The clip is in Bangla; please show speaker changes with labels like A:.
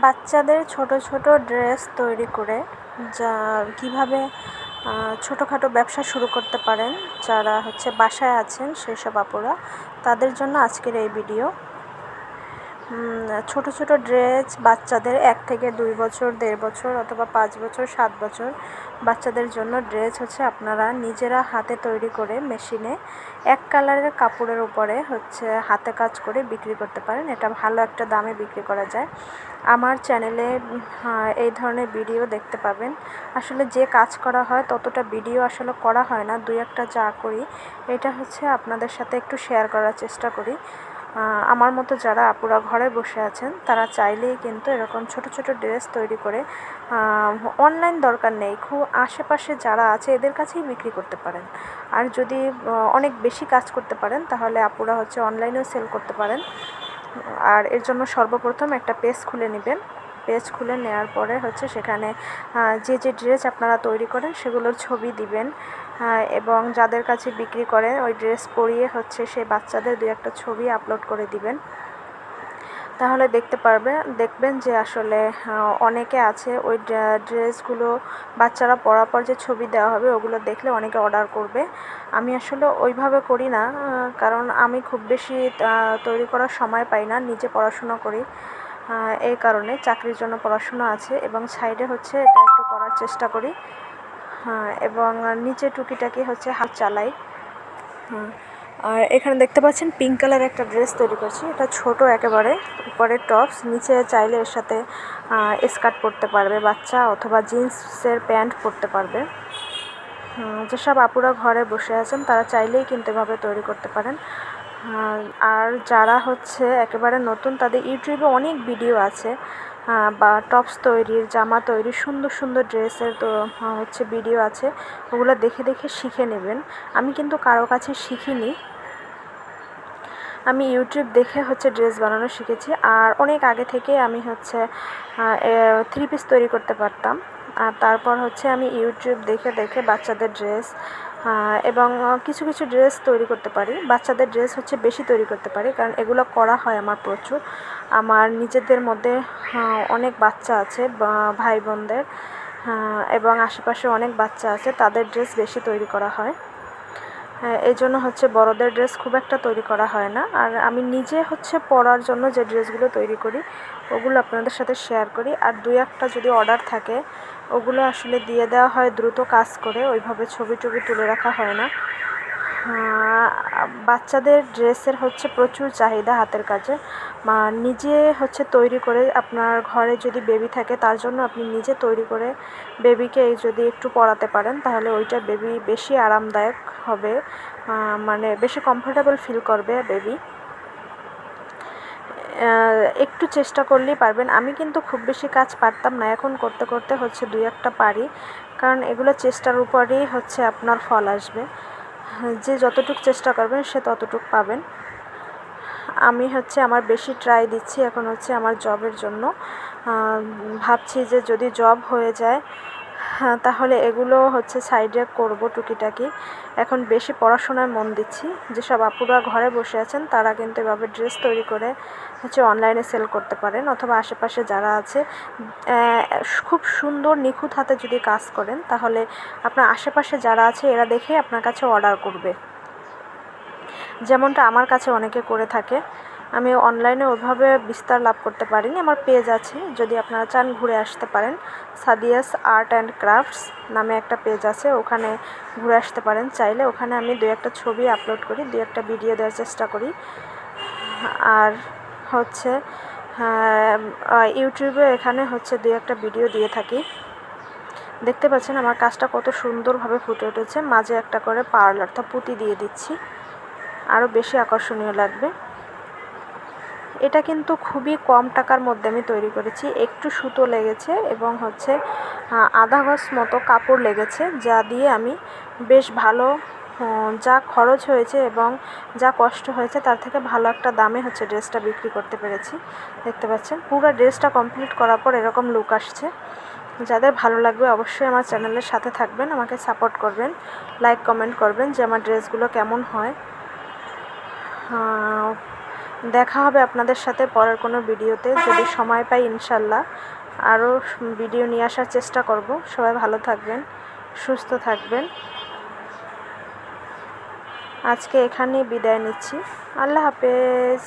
A: বাচ্চাদের ছোট ছোট ড্রেস তৈরি করে যা কীভাবে ছোটোখাটো ব্যবসা শুরু করতে পারেন যারা বাসায় আছেন সেসব আপুরা, তাদের জন্য আজকের এই ভিডিও। ছোট ছোট ড্রেস বাচ্চাদের 1 থেকে 2 বছর, 1.5 বছর অথবা 5 বছর, 7 বছর বাচ্চাদের জন্য ড্রেস আপনারা নিজেরা হাতে তৈরি করে মেশিনে এক কালারের কাপড়ের উপরে হাতে কাজ করে বিক্রি করতে পারেন। এটা ভালো একটা দামে বিক্রি করা যায়। আমার চ্যানেলে এই ধরনের ভিডিও দেখতে পাবেন। আসলে যে কাজ করা হয় ততটা ভিডিও আসলে করা হয় না, 2-1টা যা করি এটা আপনাদের সাথে একটু শেয়ার করার চেষ্টা করি। আমার মতো যারা আপুরা ঘরে বসে আছেন তারা চাইলেই কিন্তু এরকম ছোট ছোট ড্রেস তৈরি করে অনলাইন দরকার নেই, খুব আশেপাশে যারা আছে এদের কাছেই বিক্রি করতে পারেন। আর যদি অনেক বেশি কাজ করতে পারেন তাহলে আপুরা অনলাইনেও সেল করতে পারেন। আর এর জন্য সর্বপ্রথম একটা পেজ খুলে নেবেন। পেজ খুলে নেওয়ার পরে সেখানে যে যে ড্রেস আপনারা তৈরি করেন সেগুলোর ছবি দিবেন এবং যাদের কাছে বিক্রি করেন ওই ড্রেস পরিয়ে সেই বাচ্চাদের 2-1টা ছবি আপলোড করে দিবেন। তাহলে দেখবেন যে আসলে অনেকে আছে ওই ড্রেসগুলো বাচ্চারা পরার পর যে ছবি দেওয়া হবে ওগুলো দেখলে অনেকে অর্ডার করবে। আমি আসলে ওইভাবে করি না, কারণ আমি খুব বেশি তৈরি করার সময় পাই না, নিজে পড়াশোনা করি। এই কারণে চাকরির জন্য পড়াশোনা আছে এবং সাইডে এটা একটু করার চেষ্টা করি এবং নিচে টুকিটাকি হাত চালাই। আর এখানে দেখতে পাচ্ছেন পিঙ্ক কালার একটা ড্রেস তৈরি করছি। এটা ছোট একেবারে, উপরে টপস, নিচে চাইলে এর সাথে স্কার্ট পরতে পারবে বাচ্চা অথবা জিন্সের প্যান্ট পরতে পারবে। যেসব আপুরা ঘরে বসে আছেন তারা চাইলেই কিন্তু এভাবে তৈরি করতে পারেন। আর যারা একেবারে নতুন তাদের ইউটিউবে অনেক ভিডিও আছে বা টপস তৈরির, জামা তৈরির, সুন্দর সুন্দর ড্রেসের তো ভিডিও আছে, ওগুলো দেখে দেখে শিখে নেবেন। আমি কিন্তু কারো কাছে শিখিনি, আমি ইউটিউব দেখে ড্রেস বানানো শিখেছি। আর অনেক আগে থেকে আমি 3 পিস তৈরি করতে পারতাম। আর তারপর আমি ইউটিউব দেখে দেখে বাচ্চাদের ড্রেস এবং কিছু কিছু ড্রেস তৈরি করতে পারি। বাচ্চাদের ড্রেস বেশি তৈরি করতে পারি, কারণ এগুলো করা হয় আমার প্রচুর। আমার নিজেদের মধ্যে অনেক বাচ্চা আছে, ভাই বোনদের এবং আশেপাশে অনেক বাচ্চা আছে, তাদের ড্রেস বেশি তৈরি করা হয়। এই জন্য বড়দের ড্রেস খুব একটা তৈরি করা হয় না। আর আমি নিজে পরার জন্য যে ড্রেসগুলো তৈরি করি ওগুলো আপনাদের সাথে শেয়ার করি। আর 2-1টা যদি অর্ডার থাকে ওগুলো আসলে দিয়ে দেওয়া হয় দ্রুত কাজ করে, ওইভাবে ছবি টবি তুলে রাখা হয় না। বাচ্চাদের ড্রেসের প্রচুর চাহিদা হাতের কাজে। নিজে তৈরি করে আপনার ঘরে যদি বেবি থাকে তার জন্য আপনি নিজে তৈরি করে বেবিকে যদি একটু পরাতে পারেন তাহলে ওইটা বেবি বেশি আরামদায়ক হবে, মানে বেশি কমফোর্টেবল ফিল করবে বেবি। একটু চেষ্টা করলেই পারবেন। আমি কিন্তু খুব বেশি কাজ পারতাম না, এখন করতে করতে 2-1টা পারি, কারণ এগুলো চেষ্টার উপরেই আপনার ফল আসবে। যে যতটুকু চেষ্টা করবেন সে ততটুকু পাবেন। আমি আমার বেশি ট্রাই দিচ্ছি এখন আমার জবের জন্য। ভাবছি যে যদি জব হয়ে যায় তাহলে এগুলো সাইডে করব টুকিটাকি। এখন বেশি পড়াশোনায় মন দিচ্ছি। যেসব আপুরা ঘরে বসে আছেন তারা কিন্তু এভাবে ড্রেস তৈরি করে অনলাইনে সেল করতে পারেন, অথবা আশেপাশে যারা আছে খুব সুন্দর নিখুঁত হাতে যদি কাজ করেন তাহলে আপনার আশেপাশে যারা আছে এরা দেখে আপনার কাছে অর্ডার করবে, যেমনটা আমার কাছে অনেকে করে থাকে। আমি অনলাইনে ওইভাবে বিস্তার লাভ করতে পারিনি। আমার পেজ আছে, যদি আপনারা চান ঘুরে আসতে পারেন। সাদিয়াস আর্ট অ্যান্ড ক্রাফটস নামে একটা পেজ আছে, ওখানে ঘুরে আসতে পারেন চাইলে। ওখানে আমি 2-1টা ছবি আপলোড করি, 2-1টা ভিডিও দেওয়ার চেষ্টা করি। আর ইউটিউবে এখানে 2-1টা ভিডিও দিয়ে থাকি। দেখতে পাচ্ছেন আমার কাজটা কত সুন্দরভাবে ফুটে উঠেছে। মাঝে একটা করে পার্ল অর্থাৎ পুঁতি দিয়ে দিচ্ছি, আরও বেশি আকর্ষণীয় লাগবে। এটা কিন্তু খুবই কম টাকার মধ্যে আমি তৈরি করেছি। একটু সুতো লেগেছে এবং আধা গজ মতো কাপড় লেগেছে, যা দিয়ে আমি বেশ ভালো, যা খরচ হয়েছে এবং যা কষ্ট হয়েছে তার থেকে ভালো একটা দামে ড্রেসটা বিক্রি করতে পেরেছি। দেখতে পাচ্ছেন পুরো ড্রেসটা কমপ্লিট করার পর এরকম লুক আসছে। যাদের ভালো লাগবে অবশ্যই আমার চ্যানেলের সাথে থাকবেন, আমাকে সাপোর্ট করবেন, লাইক কমেন্ট করবেন যে আমার ড্রেসগুলো কেমন হয়। দেখা হবে আপনাদের সাথে পরের কোনো ভিডিওতে, যদি সময় পাই ইনশাল্লাহ আরও ভিডিও নিয়ে আসার চেষ্টা করব। সবাই ভালো থাকবেন, সুস্থ থাকবেন। আজকে এখানেই বিদায় নিচ্ছি। আল্লাহ হাফেজ।